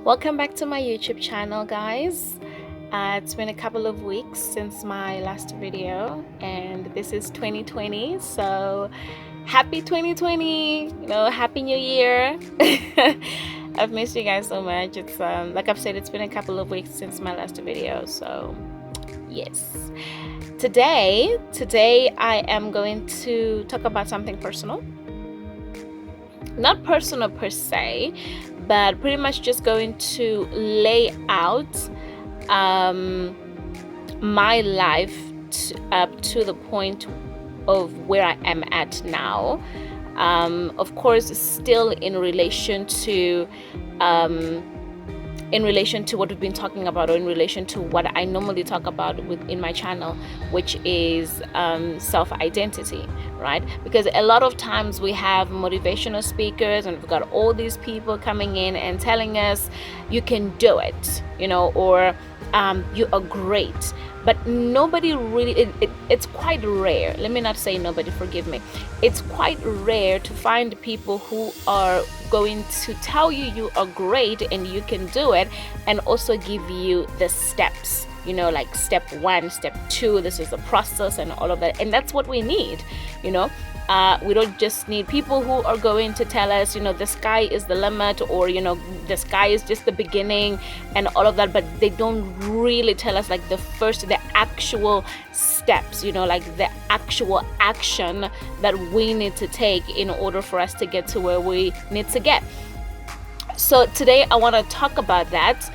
Welcome back to my YouTube channel, guys. It's been a couple of weeks since my last video, and this is 2020, so happy 2020, happy new year. I've missed you guys so much. It's like I've said, it's been a couple of weeks since my last video, so yes. Today I am going to talk about something personal. Not personal per se, but pretty much just going to lay out my life up to the point of where I am at now. Of course, still in relation to what we've been talking about, or in relation to what I normally talk about within my channel, which is self-identity, right? Because a lot of times we have motivational speakers and we've got all these people coming in and telling us you can do it, or you are great. But nobody really, it's quite rare. Let me not say nobody, forgive me. It's quite rare to find people who are going to tell you you are great and you can do it, and also give you the steps, like step 1, step 2, this is the process and all of that. And that's what we need, we don't just need people who are going to tell us, the sky is the limit, or, the sky is just the beginning and all of that, but they don't really tell us like the actual steps, like the actual action that we need to take in order for us to get to where we need to get. So today I want to talk about that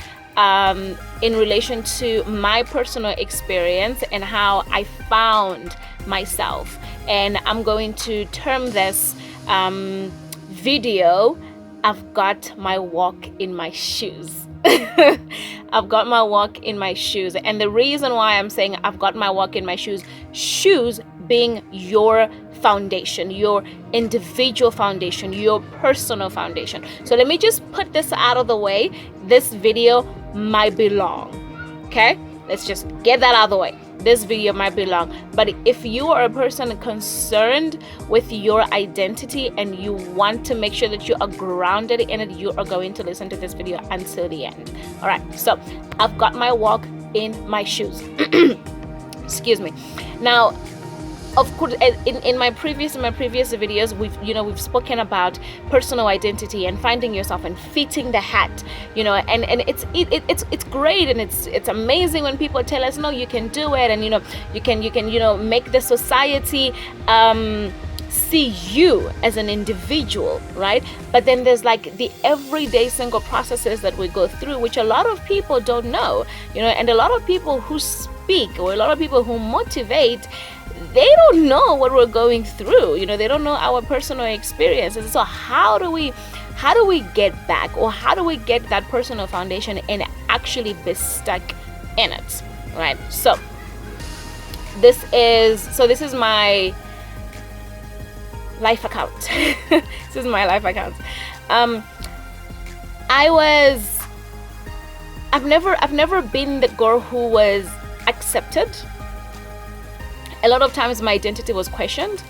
in relation to my personal experience and how I found myself. And I'm going to term this video, I've got my walk in my shoes. I've got my walk in my shoes. And the reason why I'm saying I've got my walk in my shoes being your foundation, your individual foundation, your personal foundation. So let me just put this out of the way. This video might be long, okay? Let's just get that out of the way. This video might be long, but if you are a person concerned with your identity and you want to make sure that you are grounded in it, you are going to listen to this video until the end. All right, so I've got my walk in my shoes. Excuse me. Now, of course, in my previous videos, we've spoken about personal identity and finding yourself and fitting the hat, and it's great, and it's amazing when people tell us, no, you can do it, and you can make the society see you as an individual, right? But then there's like the everyday single processes that we go through, which a lot of people don't know, and a lot of people who speak, or a lot of people who motivate, they don't know what we're going through. They don't know our personal experiences. So how do we get back, or how do we get that personal foundation and actually be stuck in it, right? So this is my life account. This is my life account. I've never been the girl who was accepted. A lot of times my identity was questioned,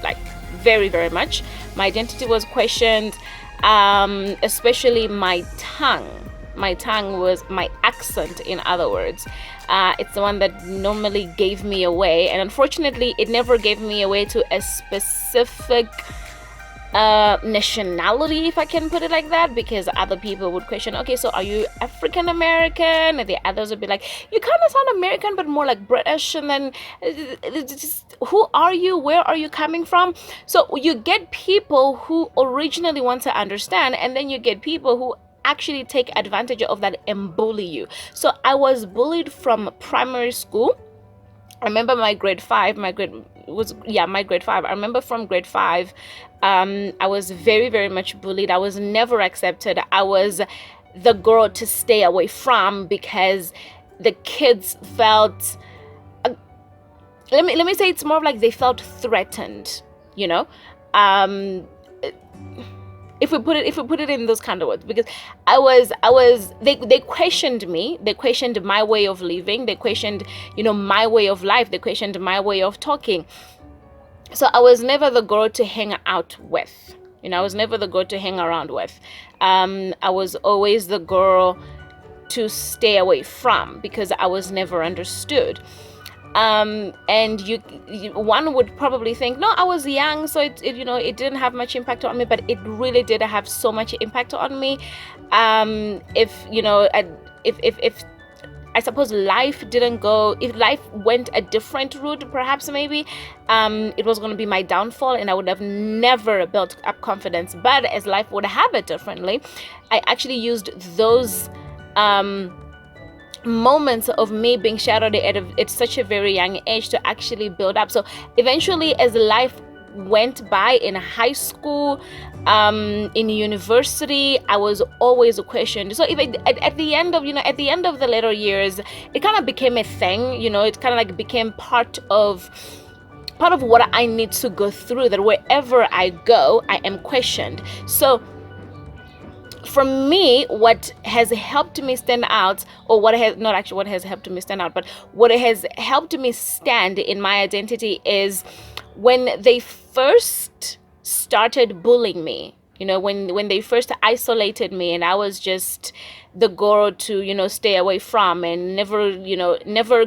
like very, very much. My identity was questioned, especially my tongue. My tongue was my accent, in other words. It's the one that normally gave me away. And unfortunately, it never gave me away to a specific nationality, if I can put it like that, because other people would question, okay, so are you African American? And the others would be like, you kind of sound American but more like British. And then who are you? Where are you coming from? So you get people who originally want to understand, and then you get people who actually take advantage of that and bully you. So I was bullied from primary school. I remember my grade 5. My grade 5. I remember from grade 5, I was very, very much bullied. I was never accepted. I was the girl to stay away from, because the kids felt, let me say, it's more of like they felt threatened, if we put it in those kind of words, because they questioned me. They questioned my way of living. They questioned, my way of life. They questioned my way of talking. So I was never the girl to hang out with. I was never the girl to hang around with. I was always the girl to stay away from because I was never understood. And one would probably think, no, I was young, so it it didn't have much impact on me, but it really did have so much impact on me. If I suppose if life went a different route, perhaps maybe it was going to be my downfall and I would have never built up confidence. But as life would have it differently, I actually used those moments of me being shadowed at such a very young age to actually build up. So eventually, as life went by in high school, in university, I was always questioned. So even at the end of the later years, it kind of became a thing. It kind of like became part of what I need to go through, that wherever I go, I am questioned. So for me, what has helped me stand out, or what has not actually what has helped me stand out, but what has helped me stand in my identity is when they first started bullying me. When they first isolated me and I was just the girl to stay away from, and never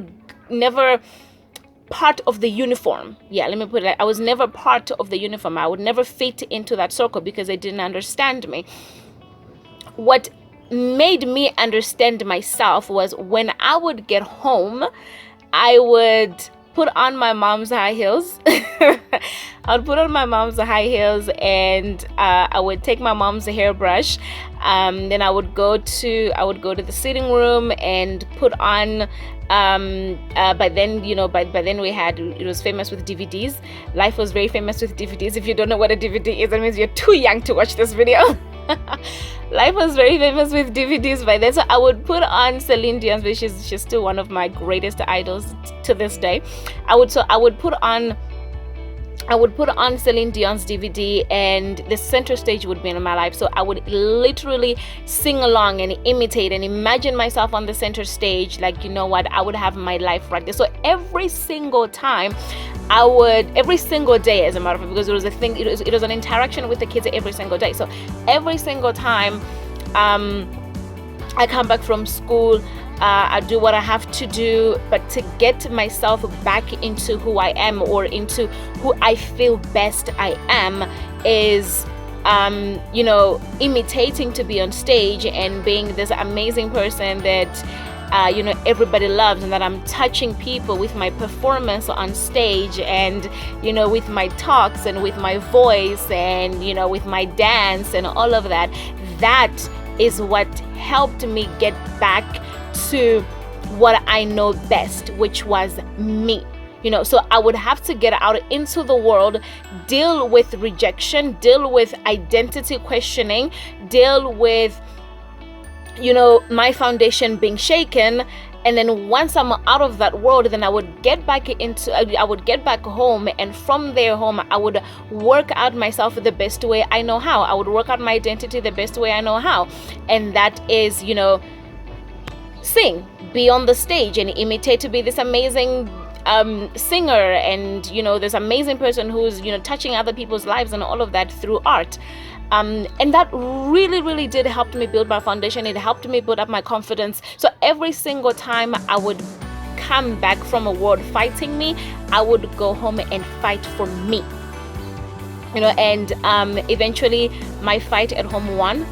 part of the uniform. Yeah, let me put it like, I was never part of the uniform. I would never fit into that circle because they didn't understand me. What made me understand myself was when I would get home, I would put on my mom's high heels. I would put on my mom's high heels, and I would take my mom's hairbrush. Then I would go to the sitting room and put on. By then it was famous with DVDs. Life was very famous with DVDs. If you don't know what a DVD is, that means you're too young to watch this video. Life was very famous with DVDs by then. So I would put on Celine Dion's, which she's still one of my greatest idols to this day. I would put on Celine Dion's DVD, and the center stage would be in my life. So I would literally sing along and imitate and imagine myself on the center stage. Like, I would have my life right there. So every single time, every single day, as a matter of fact, because it was a thing, it was an interaction with the kids every single day. So every single time I come back from school, I do what I have to do, but to get myself back into who I am, or into who I feel best I am, is imitating to be on stage and being this amazing person that everybody loves, and that I'm touching people with my performance on stage, and with my talks, and with my voice, and with my dance, and all of that. That is what helped me get back to what I know best, which was me. So I would have to get out into the world, deal with rejection, deal with identity questioning, deal with my foundation being shaken. And then once I'm out of that world, then I would get back home, and from there home, I would work out myself the best way I know how. I would work out my identity the best way I know how. And that is, sing, be on the stage and imitate to be this amazing singer, and this amazing person who's touching other people's lives and all of that through art. And that really, really did help me build my foundation. It helped me build up my confidence. So every single time I would come back from a world fighting me, I would go home and fight for me. And eventually my fight at home won.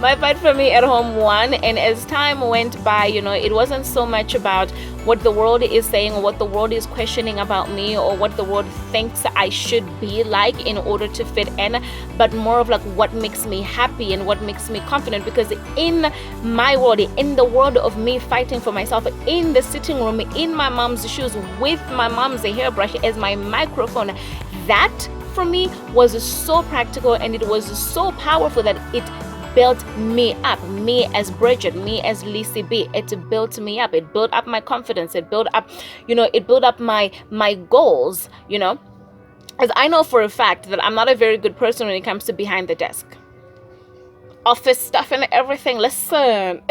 My fight for me at home won. And as time went by, it wasn't so much about what the world is saying, or what the world is questioning about me, or what the world thinks I should be like in order to fit in, but more of like what makes me happy and what makes me confident. Because in my world, in the world of me fighting for myself, in the sitting room, in my mom's shoes, with my mom's hairbrush as my microphone, that for me was so practical, and it was so powerful that it built me up, me as Bridget, me as Lisi B. It built me up. It built up my confidence. It built up, it built up my goals, as I know for a fact that I'm not a very good person when it comes to behind the desk, office stuff and everything. Listen,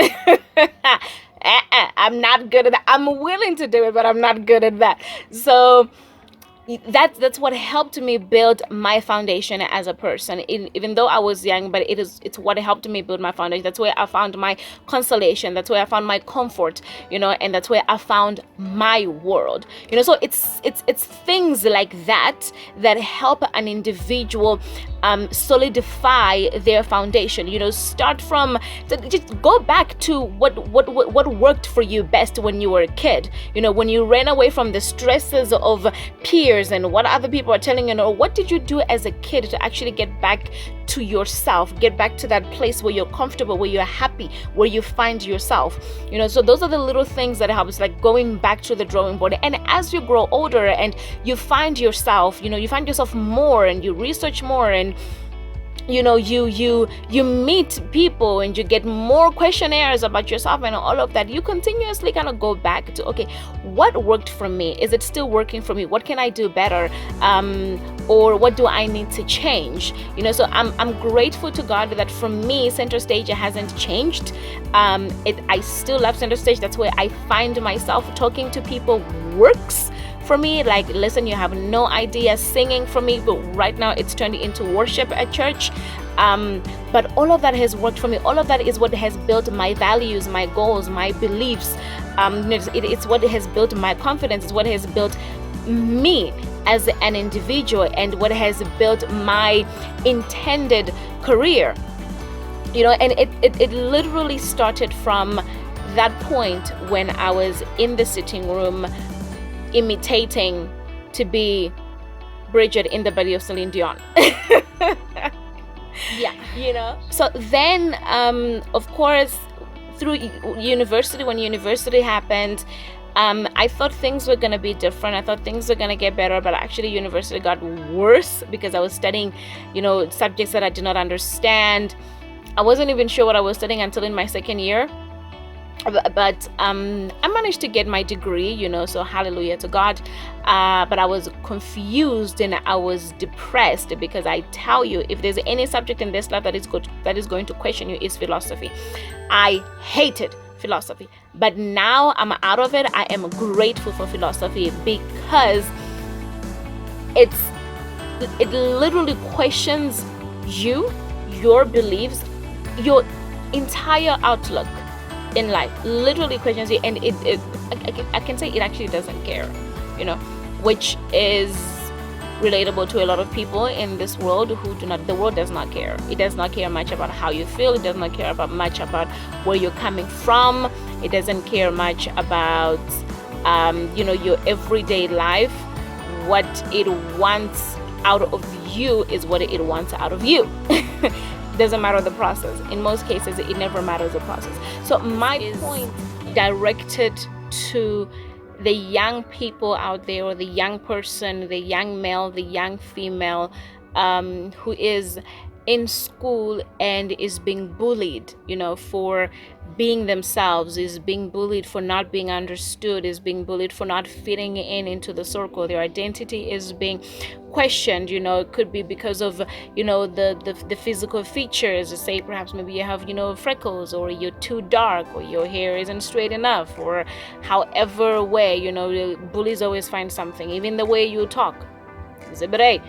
I'm not good at that. I'm willing to do it, but I'm not good at that. So that's what helped me build my foundation as a person. Even though I was young, but it's what helped me build my foundation. That's where I found my consolation, that's where I found my comfort, and that's where I found my world. So it's things like that that help an individual solidify their foundation. Start from, just go back to what worked for you best when you were a kid. When you ran away from the stresses of peers and what other people are telling you. What did you do as a kid to actually get back to yourself, get back to that place where you're comfortable, where you're happy, where you find yourself? So those are the little things that helps, like going back to the drawing board. And as you grow older and you find yourself, you find yourself more, and you research more, and you meet people, and you get more questionnaires about yourself and all of that, you continuously kind of go back to, okay, what worked for me? Is it still working for me? What can I do better? Or what do I need to change? So I'm grateful to God that for me, center stage hasn't changed. I still love center stage. That's where I find myself. Talking to people works for me. Like, listen, you have no idea. Singing for me, but right now it's turned into worship at church. But all of that has worked for me. All of that is what has built my values, my goals, my beliefs. It's what has built my confidence. It's what has built me as an individual, and what has built my intended career. And it literally started from that point when I was in the sitting room imitating to be Bridget in the body of Celine Dion. Yeah. So then, of course, through university, when university happened, I thought things were going to be different. I thought things were going to get better, but actually university got worse because I was studying, subjects that I did not understand. I wasn't even sure what I was studying until in my second year. But I managed to get my degree, so hallelujah to God. But I was confused and I was depressed, because I tell you, if there's any subject in this life that is going to question you, is philosophy. I hated philosophy, but now I'm out of it. I am grateful for philosophy, because it literally questions you, your beliefs, your entire outlook in life. Literally questions you, and I can say it actually doesn't care, which is relatable to a lot of people in this world the world does not care. It does not care much about how you feel. It does not care much about where you're coming from. It doesn't care much about your everyday life. What it wants out of you is what it wants out of you. Doesn't matter the process. In most cases, it never matters the process. So my point directed to the young people out there, or the young person, the young male, the young female, who is in school and is being bullied, for being themselves, is being bullied for not being understood, is being bullied for not fitting into the circle. Their identity is being questioned. It could be because of the physical features. Say perhaps maybe you have freckles, or you're too dark, or your hair isn't straight enough, or however way, bullies always find something. Even the way you talk, exhibit A.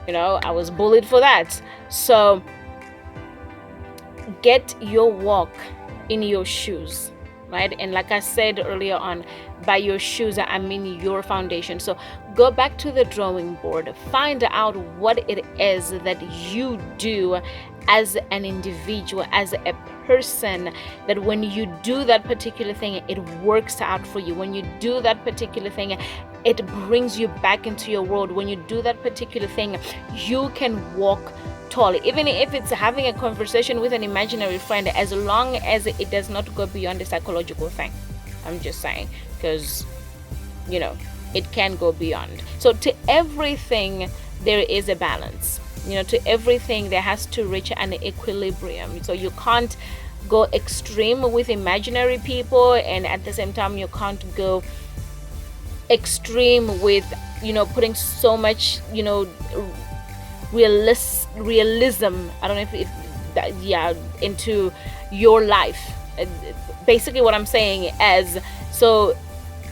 I was bullied for that. So get your walk in your shoes, right? And like I said earlier on, by your shoes, I mean your foundation. So go back to the drawing board, find out what it is that you do as an individual, as a person, that when you do that particular thing, it works out for you. When you do that particular thing, it brings you back into your world. When you do that particular thing, you can walk tall. Even if it's having a conversation with an imaginary friend, as long as it does not go beyond the psychological thing. I'm just saying, because it can go beyond. So to everything there is a balance. To everything there has to reach an equilibrium. So you can't go extreme with imaginary people, and at the same time you can't go extreme with putting so much realism, I don't know if that, into your life. Basically what I'm saying is, so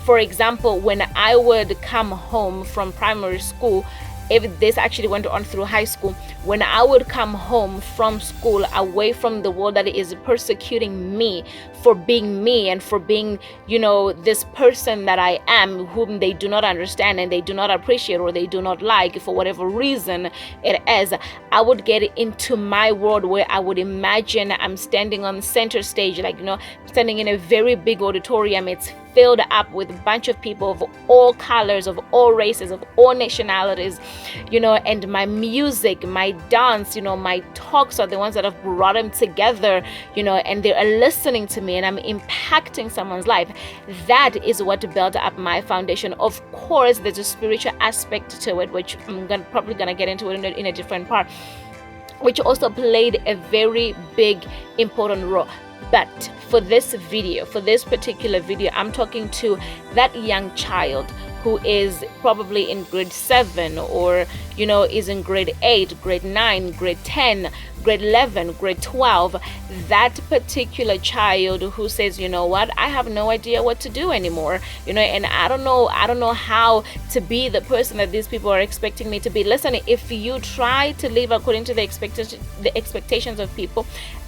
For example, when I would come home from primary school, if this actually went on through high school, when I would come home from school away from the world that is persecuting me for being me and for being, this person that I am, whom they do not understand and they do not appreciate or they do not like for whatever reason it is, I would get into my world where I would imagine I'm standing on center stage, standing in a very big auditorium. It's filled up with a bunch of people of all colors, of all races, of all nationalities, and my music, my dance, my talks are the ones that have brought them together, and they are listening to me and I'm impacting someone's life. That is what built up my foundation. Of course, there's a spiritual aspect to it, which I'm probably gonna get into it in a different part, which also played a very big, important role. But for this particular video, I'm talking to that young child who is probably in grade 7 or, is in grade 8, grade 9, grade 10, grade 11, grade 12. That particular child who says, what, I have no idea what to do anymore, and I don't know how to be the person that these people are expecting me to be. Listen, if you try to live according to the expectations of people,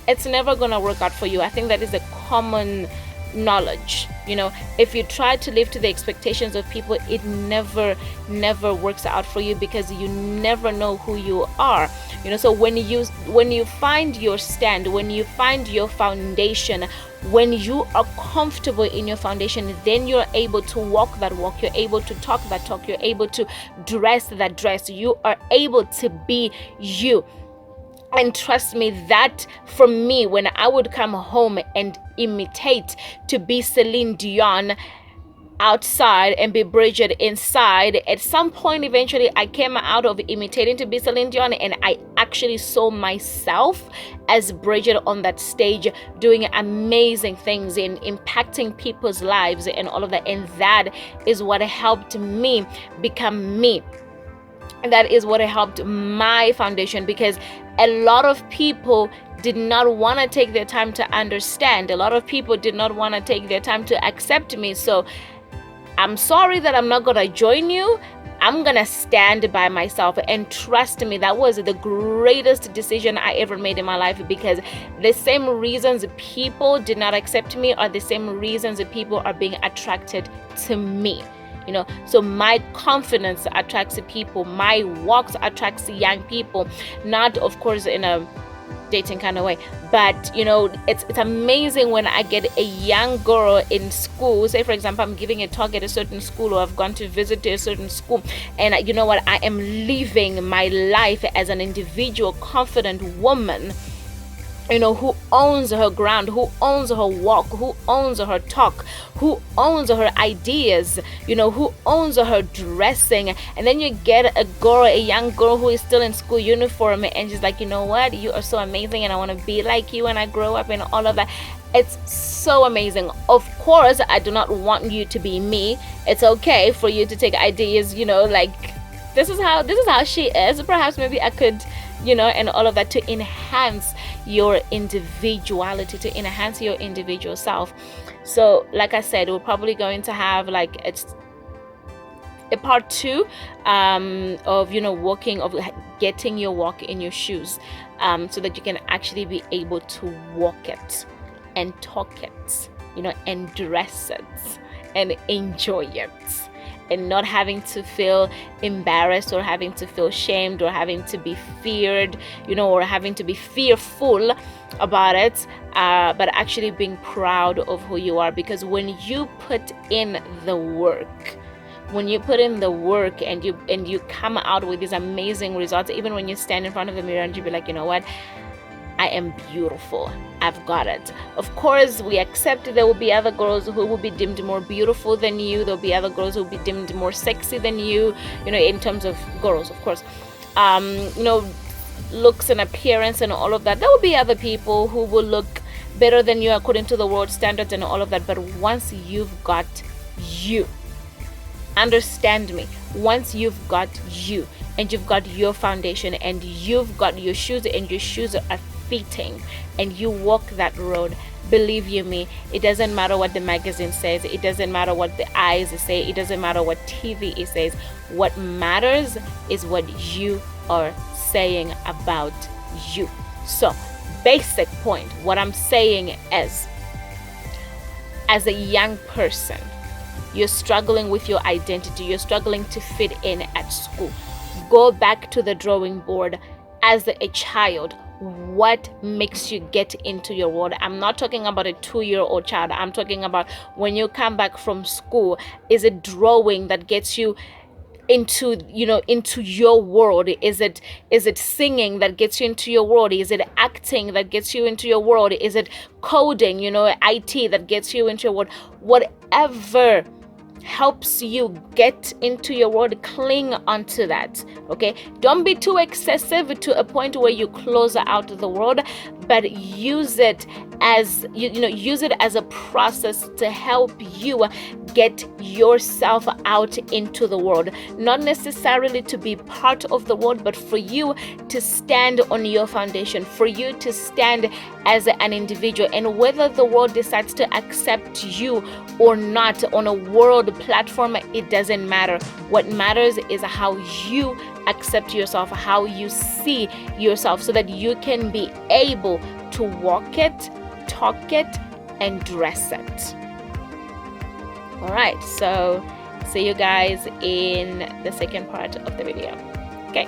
it's never gonna work out for you. I think that is a common knowledge. If you try to live to the expectations of people, it never works out for you, because you never know who you are. So when you find your stand, when you find your foundation, when you are comfortable in your foundation, then you're able to walk that walk, you're able to talk that talk, you're able to dress that dress, you are able to be you. And trust me, that for me, when I would come home and imitate to be Celine Dion outside and be Bridget inside, at some point eventually I came out of imitating to be Celine Dion and I actually saw myself as Bridget on that stage doing amazing things and impacting people's lives and all of that. And that is what helped me become me. That is what helped my foundation, because a lot of people did not want to take their time to understand. A lot of people did not want to take their time to accept me. So I'm sorry that I'm not going to join you. I'm going to stand by myself. And trust me, that was the greatest decision I ever made in my life, because the same reasons people did not accept me are the same reasons people are being attracted to me. So my confidence attracts people, my walks attracts young people, not of course in a dating kind of way, but it's amazing when I get a young girl in school. Say for example, I'm giving a talk at a certain school, or I've gone to visit a certain school, and I am living my life as an individual, confident woman, who owns her ground, who owns her walk, who owns her talk, who owns her ideas, who owns her dressing. And then you get a young girl who is still in school uniform, and she's like, what, you are so amazing and I want to be like you when I grow up, and all of that. It's so amazing. Of course, I do not want you to be me. It's okay for you to take ideas, this is how she is. Perhaps maybe I could, and all of that, to enhance your individuality, to enhance your individual self. So like I said, we're probably going to have it's a part 2 of getting your walk in your shoes, so that you can actually be able to walk it and talk it, and dress it and enjoy it, and not having to feel embarrassed or having to feel shamed or having to be feared, or having to be fearful about it, but actually being proud of who you are. Because when you put in the work, and you come out with these amazing results, even when you stand in front of the mirror and you be like, what, I am beautiful, I've got it. Of course, we accept there will be other girls who will be deemed more beautiful than you. There'll be other girls who will be deemed more sexy than you, in terms of girls, of course. Looks and appearance and all of that. There will be other people who will look better than you according to the world standards and all of that. But once you've got you, understand me, once you've got you, and you've got your foundation, and you've got your shoes, and your shoes are fitting, and you walk that road, believe you me, it doesn't matter what the magazine says, it doesn't matter what the eyes say, it doesn't matter what TV it says. What matters is what you are saying about you. So, basic point, what I'm saying is, as a young person, you're struggling with your identity, you're struggling to fit in at school, go back to the drawing board. As a child, what makes you get into your world? I'm not talking about a 2-year-old child. I'm talking about when you come back from school. Is it drawing that gets you into into your world? Is it singing that gets you into your world? Is it acting that gets you into your world? Is it coding, IT, that gets you into your world? Whatever helps you get into your world, cling onto that. Okay, don't be too excessive to a point where you close out the world, but use it as use it as a process to help you get yourself out into the world, not necessarily to be part of the world, but for you to stand on your foundation, for you to stand as an individual. And whether the world decides to accept you or not on a world platform, it doesn't matter. What matters is how you accept yourself, how you see yourself, so that you can be able to walk it, talk it, and dress it. All right, so see you guys in the second part of the video. Okay.